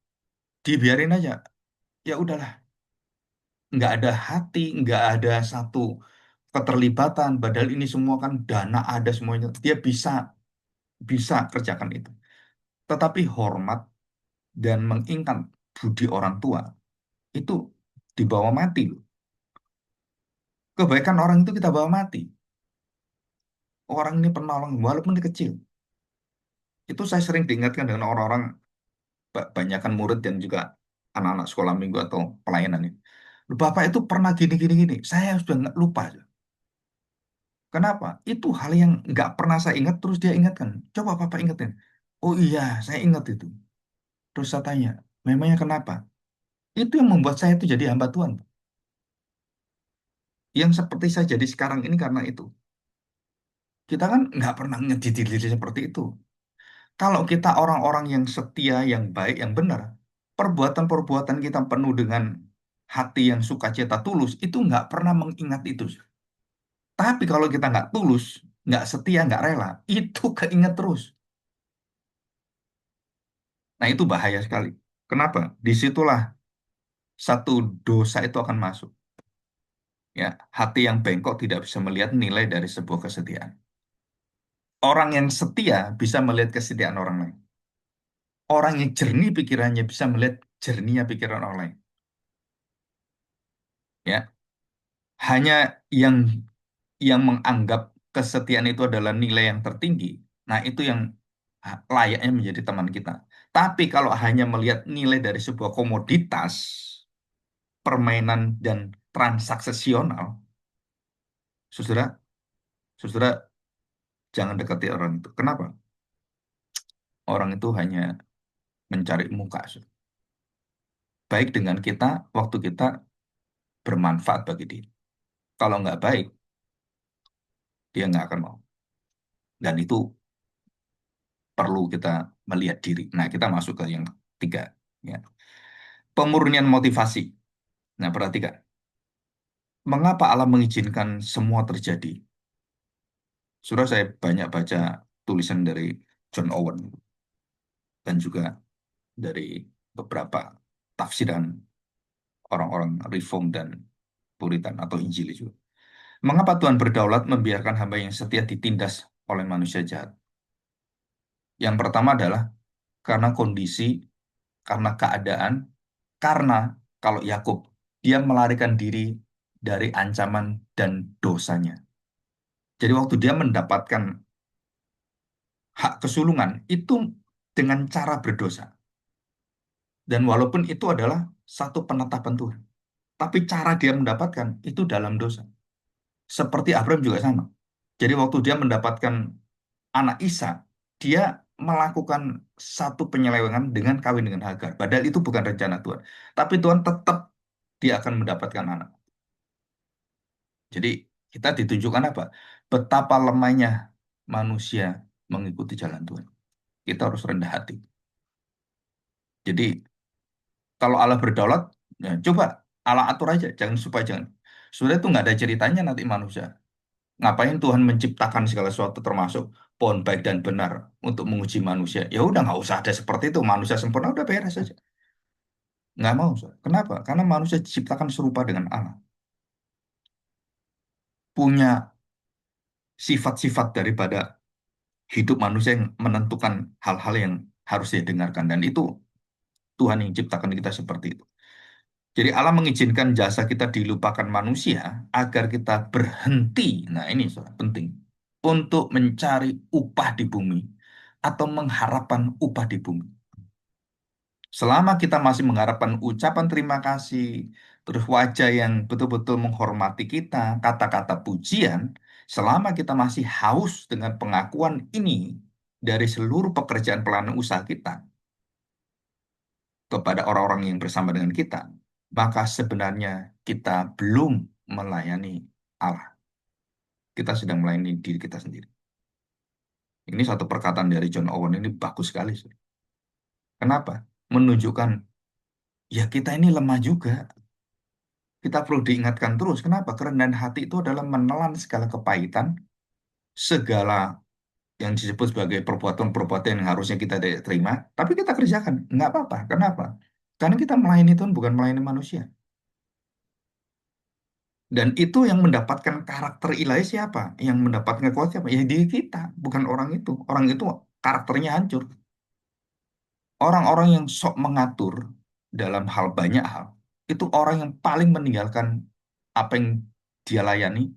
Dibiarin aja. Ya udahlah. Nggak ada hati, nggak ada satu keterlibatan. Padahal ini semua kan dana ada semuanya. Dia bisa bisa kerjakan itu. Tetapi hormat dan mengingat budi orang tua itu dibawa mati loh. Kebaikan orang itu kita bawa mati. Orang ini penolong walaupun dia kecil. Itu saya sering diingatkan dengan orang-orang banyakkan murid dan juga anak-anak sekolah minggu atau pelayanan ini. Bapak itu pernah gini gini gini. Saya sudah nggak lupa. Kenapa? Itu hal yang nggak pernah saya ingat, terus dia ingatkan. Coba Papa ingetin. Oh iya, saya ingat itu. Terus saya tanya, memangnya kenapa? Itu yang membuat saya itu jadi hamba Tuhan. Yang seperti saya jadi sekarang ini karena itu. Kita kan nggak pernah ngedidik diri seperti itu. Kalau kita orang-orang yang setia, yang baik, yang benar, perbuatan-perbuatan kita penuh dengan hati yang sukacita tulus, itu nggak pernah mengingat itu. Tapi kalau kita nggak tulus, nggak setia, nggak rela, itu keinget terus. Nah, itu bahaya sekali. Kenapa? Disitulah satu dosa itu akan masuk. Ya, hati yang bengkok tidak bisa melihat nilai dari sebuah kesetiaan. Orang yang setia bisa melihat kesetiaan orang lain. Orang yang jernih pikirannya bisa melihat jernihnya pikiran orang lain. Ya, hanya yang menganggap kesetiaan itu adalah nilai yang tertinggi. Nah, itu yang layaknya menjadi teman kita. Tapi kalau hanya melihat nilai dari sebuah komoditas, permainan dan transaksional, saudara, saudara jangan dekati orang itu. Kenapa? Orang itu hanya mencari muka. Baik dengan kita, waktu kita bermanfaat bagi dia. Kalau nggak baik, dia nggak akan mau. Dan itu perlu kita melihat diri. Nah, kita masuk ke yang ketiga. Ya. Pemurnian motivasi. Nah, perhatikan. Mengapa Allah mengizinkan semua terjadi? Sudah saya banyak baca tulisan dari John Owen dan juga dari beberapa tafsiran orang-orang Reform dan Puritan atau Injili juga. Mengapa Tuhan berdaulat membiarkan hamba yang setia ditindas oleh manusia jahat? Yang pertama adalah karena kondisi, karena keadaan, karena kalau Yakub dia melarikan diri dari ancaman dan dosanya. Jadi waktu dia mendapatkan hak kesulungan itu dengan cara berdosa. Dan walaupun itu adalah satu penetapan Tuhan. Tapi cara dia mendapatkan itu dalam dosa. Seperti Abraham juga sama. Jadi waktu dia mendapatkan anak Isa, dia melakukan satu penyelewengan dengan kawin dengan Hagar. Padahal itu bukan rencana Tuhan. Tapi Tuhan tetap dia akan mendapatkan anak. Jadi kita ditunjukkan apa? Betapa lemahnya manusia mengikuti jalan Tuhan. Kita harus rendah hati. Jadi kalau Allah berdaulat, ya coba Allah atur aja, jangan supaya jangan. Sudah itu nggak ada ceritanya nanti manusia. Ngapain Tuhan menciptakan segala sesuatu termasuk pohon baik dan benar untuk menguji manusia? Ya udah nggak usah ada seperti itu. Manusia sempurna udah beres saja. Nggak mau. Saudara. Kenapa? Karena manusia diciptakan serupa dengan Allah. Punya sifat-sifat daripada hidup manusia yang menentukan hal-hal yang harus dia dengarkan. Dan itu Tuhan yang ciptakan kita seperti itu. Jadi Allah mengizinkan jasa kita dilupakan manusia agar kita berhenti. Nah ini soal penting. Untuk mencari upah di bumi atau mengharapkan upah di bumi. Selama kita masih mengharapkan ucapan terima kasih, terus wajah yang betul-betul menghormati kita, kata-kata pujian, selama kita masih haus dengan pengakuan ini dari seluruh pekerjaan pelayanan usaha kita kepada orang-orang yang bersama dengan kita, maka sebenarnya kita belum melayani Allah. Kita sedang melayani diri kita sendiri. Ini satu perkataan dari John Owen ini bagus sekali. Saudara. Kenapa? Menunjukkan ya kita ini lemah juga. Kita perlu diingatkan terus. Kenapa? Kerendahan hati itu adalah menelan segala kepahitan, segala yang disebut sebagai perbuatan-perbuatan yang harusnya kita tidak terima, tapi kita kerjakan. Nggak apa-apa. Kenapa? Karena kita melayani Tuhan bukan melayani manusia. Dan itu yang mendapatkan karakter ilahi siapa? Yang mendapatkan kuat siapa? Ya diri kita, bukan orang itu. Orang itu karakternya hancur. Orang-orang yang sok mengatur dalam hal banyak hal, itu orang yang paling meninggalkan apa yang dia layani,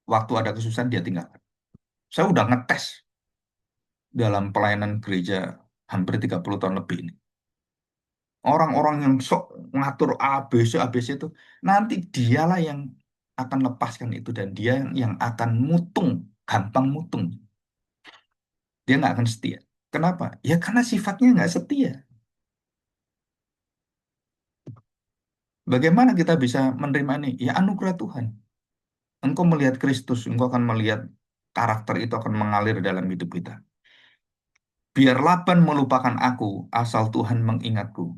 waktu ada kesusahan dia tinggalkan. Saya udah ngetes dalam pelayanan gereja hampir 30 tahun lebih ini. Orang-orang yang sok ngatur A, B, C itu, nanti dialah yang akan lepaskan itu dan dia yang akan mutung, gampang mutung. Dia nggak akan setia. Kenapa? Ya karena sifatnya nggak setia. Bagaimana kita bisa menerima ini? Ya anugerah Tuhan. Engkau melihat Kristus, engkau akan melihat karakter itu akan mengalir dalam hidup kita. Biar Laban melupakan aku, asal Tuhan mengingatku.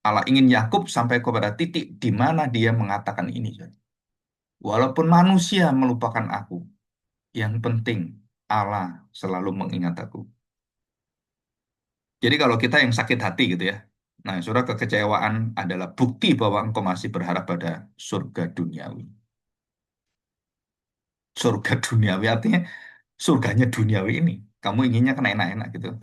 Allah ingin Yakub sampai kepada titik di mana dia mengatakan ini. Walaupun manusia melupakan aku, yang penting Allah selalu mengingat aku. Jadi kalau kita yang sakit hati gitu ya, nah saudara kekecewaan adalah bukti bahwa engkau masih berharap pada surga duniawi. Surga duniawi artinya surganya duniawi ini. Kamu inginnya kan enak-enak gitu.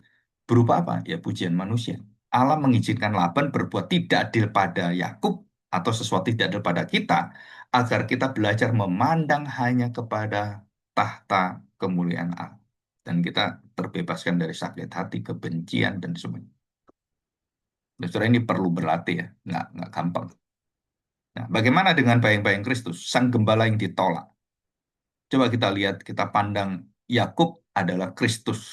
Berupa apa? Ya pujian manusia. Allah mengizinkan Laban berbuat tidak adil pada Yakub atau sesuatu tidak adil pada kita agar kita belajar memandang hanya kepada tahta kemuliaan Allah. Dan kita terbebaskan dari sakit hati, kebencian, dan semuanya. Dan saudara ini perlu berlatih ya, nggak gampang. Nah, bagaimana dengan bayang-bayang Kristus, sang gembala yang ditolak? Coba kita lihat, kita pandang Yakub adalah Kristus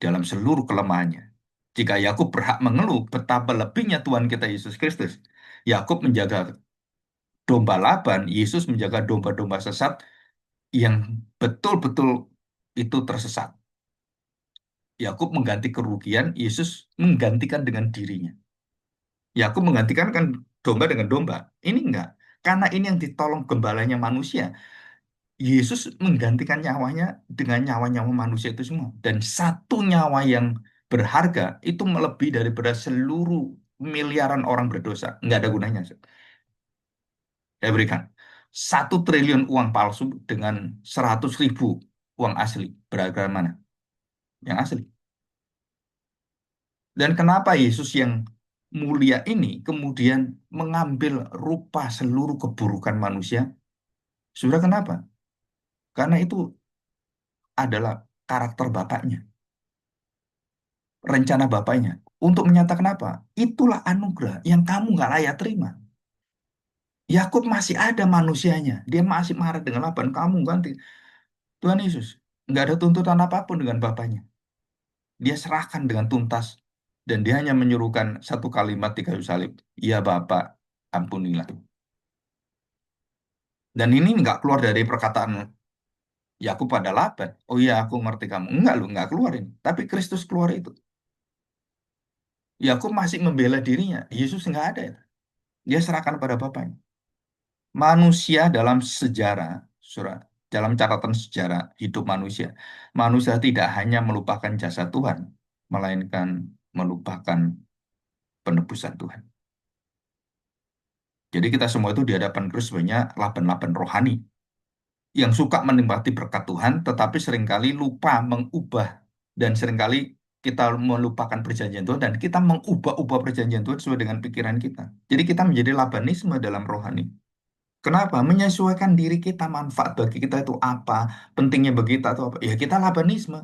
dalam seluruh kelemahannya. Jika Yakub berhak mengeluh betapa lebihnya Tuhan kita Yesus Kristus, Yakub menjaga domba Laban, Yesus menjaga domba-domba sesat yang betul-betul itu tersesat. Yakub mengganti kerugian, Yesus menggantikan dengan dirinya. Yakub menggantikan kan domba dengan domba. Ini enggak. Karena ini yang ditolong gembalanya manusia. Yesus menggantikan nyawanya dengan nyawa-nyawa manusia itu semua. Dan satu nyawa yang berharga itu melebihi daripada seluruh miliaran orang berdosa. Nggak ada gunanya. Saya berikan. 1 triliun uang palsu dengan 100.000 uang asli. Beragam mana? Yang asli. Dan kenapa Yesus yang mulia ini kemudian mengambil rupa seluruh keburukan manusia? Sudah kenapa? Karena itu adalah karakter Bapaknya, rencana Bapaknya. Untuk menyatakan apa? Itulah anugerah yang kamu nggak layak terima. Yakub masih ada manusianya. Dia masih marah dengan Laban. Kamu ganti. Tuhan Yesus. Nggak ada tuntutan apapun dengan Bapaknya. Dia serahkan dengan tuntas. Dan dia hanya menyuruhkan satu kalimat di kayu salib. Ya Bapak, ampunilah. Dan ini nggak keluar dari perkataan Yakub pada Laban. Oh iya, aku ngerti kamu. Enggak lu, nggak keluarin. Tapi Kristus keluar itu. Yakub masih membela dirinya. Yesus nggak ada. Dia serahkan pada Bapaknya. Manusia dalam sejarah, surah, dalam catatan sejarah hidup manusia, manusia tidak hanya melupakan jasa Tuhan, melainkan melupakan penebusan Tuhan. Jadi kita semua itu di hadapan Kristus banyak laban-laban rohani yang suka menikmati berkat Tuhan, tetapi seringkali lupa mengubah dan seringkali kita melupakan perjanjian Tuhan dan kita mengubah-ubah perjanjian Tuhan sesuai dengan pikiran kita. Jadi kita menjadi labanisme dalam rohani. Kenapa? Menyesuaikan diri kita, manfaat bagi kita itu apa, pentingnya bagi kita itu apa. Ya kita labanisme.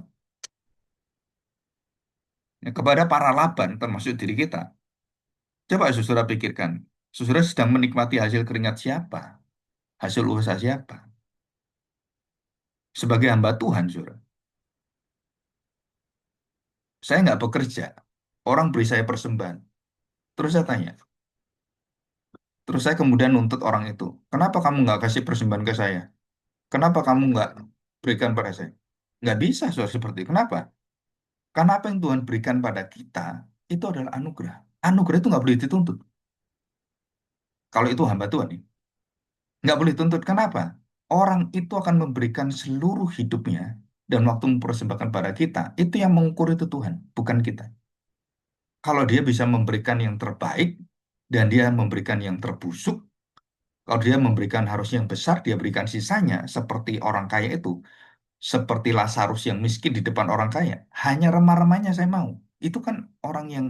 Ya, kepada para laban, termasuk diri kita. Coba saudara pikirkan, saudara sedang menikmati hasil keringat siapa? Hasil usaha siapa? Sebagai hamba Tuhan, saudara. Saya nggak bekerja. Orang beri saya persembahan. Terus saya tanya, terus saya kemudian nuntut orang itu, kenapa kamu nggak kasih persembahan ke saya? Kenapa kamu nggak berikan pada saya? Nggak bisa, saudara, seperti itu. Kenapa? Karena apa yang Tuhan berikan pada kita itu adalah anugerah. Anugerah itu nggak boleh dituntut. Kalau itu hamba Tuhan nih, nggak boleh dituntut. Kenapa? Orang itu akan memberikan seluruh hidupnya dan waktu mempersembahkan pada kita. Itu yang mengukur itu Tuhan, bukan kita. Kalau dia bisa memberikan yang terbaik dan dia memberikan yang terbusuk, kalau dia memberikan harusnya yang besar, dia berikan sisanya seperti orang kaya itu, seperti Lazarus yang miskin di depan orang kaya. Hanya remah-remahnya saya mau. Itu kan orang yang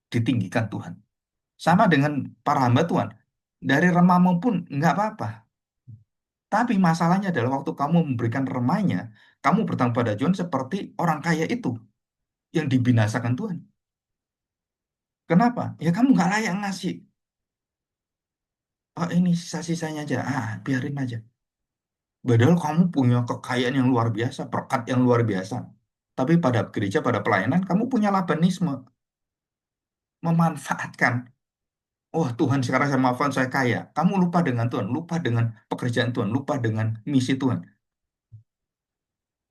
ditinggikan Tuhan. Sama dengan para hamba Tuhan. Dari remahmu pun nggak apa-apa. Tapi masalahnya adalah waktu kamu memberikan remahnya, kamu bertanggung pada Tuhan seperti orang kaya itu yang dibinasakan Tuhan. Kenapa? Ya kamu nggak layak ngasih. Oh ini sisa-sisanya aja, biarin aja. Padahal kamu punya kekayaan yang luar biasa, berkat yang luar biasa. Tapi pada gereja, pada pelayanan, kamu punya labanisme, memanfaatkan. Oh Tuhan sekarang saya maafkan saya kaya. Kamu lupa dengan Tuhan, lupa dengan pekerjaan Tuhan, lupa dengan misi Tuhan.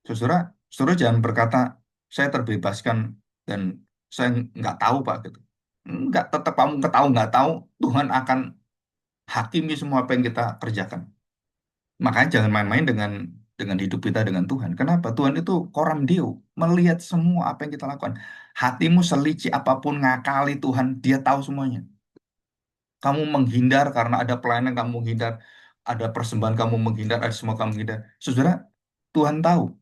Saudara, saudara jangan berkata, saya terbebaskan dan saya nggak tahu Pak gitu. Nggak, tetap kamu ketahu nggak tahu, Tuhan akan hakimi semua apa yang kita kerjakan. Makanya jangan main-main dengan hidup kita dengan Tuhan. Kenapa? Tuhan itu koram Deo, melihat semua apa yang kita lakukan. Hatimu selicik apapun ngakali Tuhan, Dia tahu semuanya. Kamu menghindar karena ada pelayanan kamu menghindar, ada persembahan kamu menghindar, ada semua kamu menghindar. Saudara, Tuhan tahu.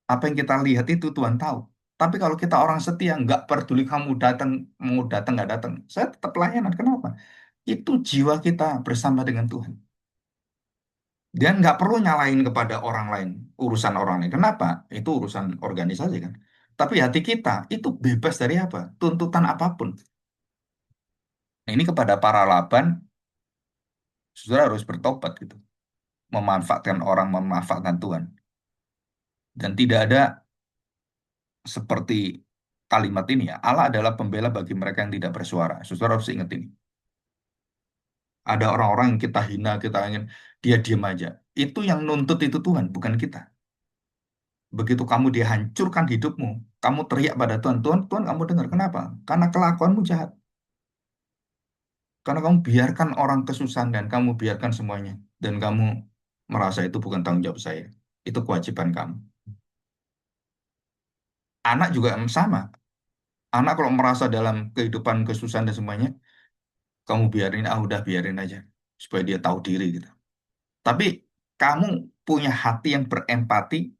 Apa yang kita lihat itu Tuhan tahu. Tapi kalau kita orang setia, nggak peduli kamu datang, mau datang nggak datang, saya tetap pelayanan. Kenapa? Itu jiwa kita bersama dengan Tuhan. Dan nggak perlu nyalain kepada orang lain, urusan orang lain. Kenapa? Itu urusan organisasi kan. Tapi hati kita itu bebas dari apa? Tuntutan apapun. Nah, ini kepada para laban, saudara harus bertobat gitu. Memanfaatkan orang, memanfaatkan Tuhan. Dan tidak ada seperti kalimat ini ya. Allah adalah pembela bagi mereka yang tidak bersuara. Saudara harus ingat ini. Ada orang-orang yang kita hina, kita ingin dia diam aja. Itu yang nuntut itu Tuhan, bukan kita. Begitu kamu dihancurkan hidupmu, kamu teriak pada Tuhan, Tuhan, Tuhan kamu dengar. Kenapa? Karena kelakuanmu jahat. Karena kamu biarkan orang kesusahan dan kamu biarkan semuanya. Dan kamu merasa itu bukan tanggung jawab saya. Itu kewajiban kamu. Anak juga sama. Anak kalau merasa dalam kehidupan kesusahan dan semuanya, kamu biarin, udah biarin aja. Supaya dia tahu diri gitu. Tapi kamu punya hati yang berempati,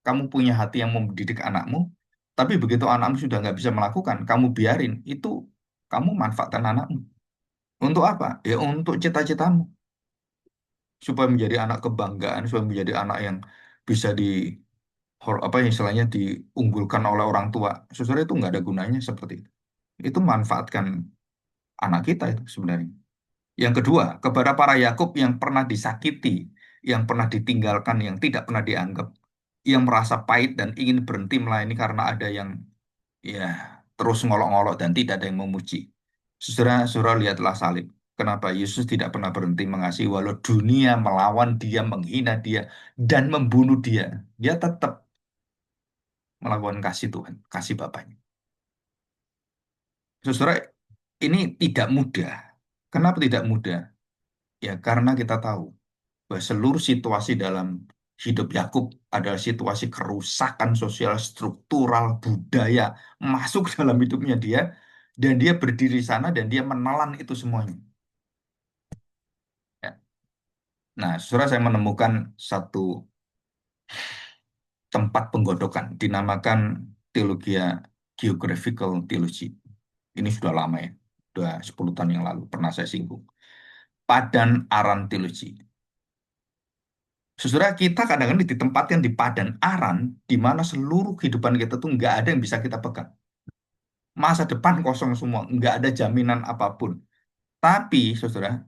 kamu punya hati yang mendidik anakmu, tapi begitu anakmu sudah nggak bisa melakukan, kamu biarin, itu kamu manfaatkan anakmu. Untuk apa? Ya untuk cita-citamu. Supaya menjadi anak kebanggaan, supaya menjadi anak yang bisa apa yang istilahnya diunggulkan oleh orang tua. Saudara itu nggak ada gunanya seperti itu. Itu manfaatkan anak kita itu sebenarnya. Yang kedua, kepada para Yakub yang pernah disakiti, yang pernah ditinggalkan, yang tidak pernah dianggap, yang merasa pahit dan ingin berhenti melayani karena ada yang ya terus ngolok-ngolok dan tidak ada yang memuji. Saudara, lihatlah salib. Kenapa Yesus tidak pernah berhenti mengasihi walau dunia melawan dia, menghina dia, dan membunuh dia. Dia tetap melakukan kasih Tuhan, kasih Bapaknya. Saudara, ini tidak mudah. Kenapa tidak mudah? Ya karena kita tahu bahwa seluruh situasi dalam hidup Yakub adalah situasi kerusakan sosial, struktural, budaya masuk dalam hidupnya dia, dan dia berdiri di sana dan dia menelan itu semuanya. Ya. Nah, saudara saya menemukan satu tempat penggodokan dinamakan teologi geographical theology. Ini sudah lama ya, sudah 10 tahun yang lalu pernah saya singgung. Padan Aran Theology. Saudara kita kadang-kadang ditempatkan di padan aran, di mana seluruh kehidupan kita tuh nggak ada yang bisa kita pegang. Masa depan kosong semua, nggak ada jaminan apapun. Tapi, saudara,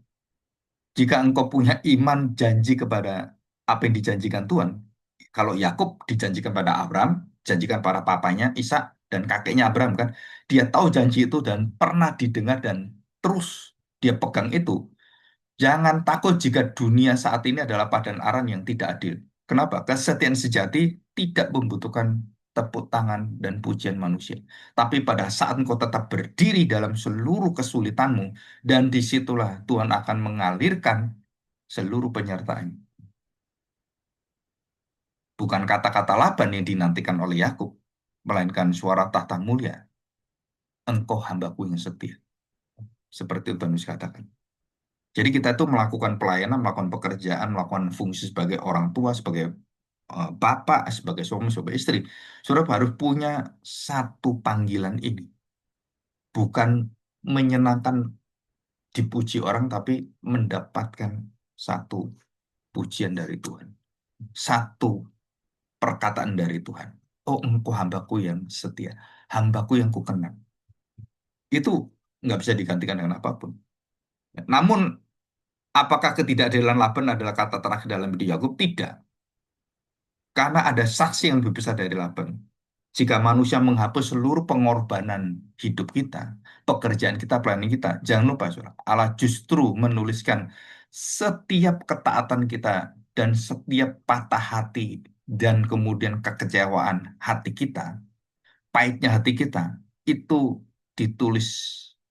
jika engkau punya iman janji kepada apa yang dijanjikan Tuhan, kalau Yakub dijanjikan pada Abraham, janjikan para papanya Ishak dan kakeknya Abraham kan, dia tahu janji itu dan pernah didengar dan terus dia pegang itu. Jangan takut jika dunia saat ini adalah padan aran yang tidak adil. Kenapa? Kesetiaan sejati tidak membutuhkan tepuk tangan dan pujian manusia. Tapi pada saat engkau tetap berdiri dalam seluruh kesulitanmu, dan disitulah Tuhan akan mengalirkan seluruh penyertaan. Bukan kata-kata Laban yang dinantikan oleh Yakub, melainkan suara tahta mulia. Engkau hambaku yang setia. Seperti itu Tuhan Yesus katakan. Jadi kita tuh melakukan pelayanan, melakukan pekerjaan, melakukan fungsi sebagai orang tua, sebagai bapak, sebagai suami, sebagai istri. Saudara harus punya satu panggilan ini. Bukan menyenangkan dipuji orang, tapi mendapatkan satu pujian dari Tuhan. Satu perkataan dari Tuhan. Oh, engkau hambaku yang setia. Hambaku yang kukenal. Itu nggak bisa digantikan dengan apapun. Namun, apakah ketidakadilan Laban adalah kata terakhir dalam hidup Yakub? Tidak. Karena ada saksi yang lebih besar dari Laban. Jika manusia menghapus seluruh pengorbanan hidup kita, pekerjaan kita, planning kita, jangan lupa, saudara, Allah justru menuliskan setiap ketaatan kita dan setiap patah hati dan kemudian kekecewaan hati kita, pahitnya hati kita, itu ditulis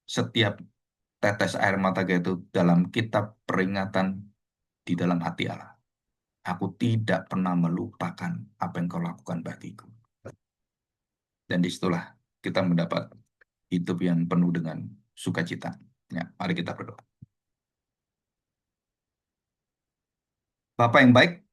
setiap tetes air mata kita itu dalam kitab peringatan di dalam hati Allah. Aku tidak pernah melupakan apa yang kau lakukan bagiku. Dan disitulah kita mendapat hidup yang penuh dengan sukacita. Ya, mari kita berdoa. Bapak yang baik,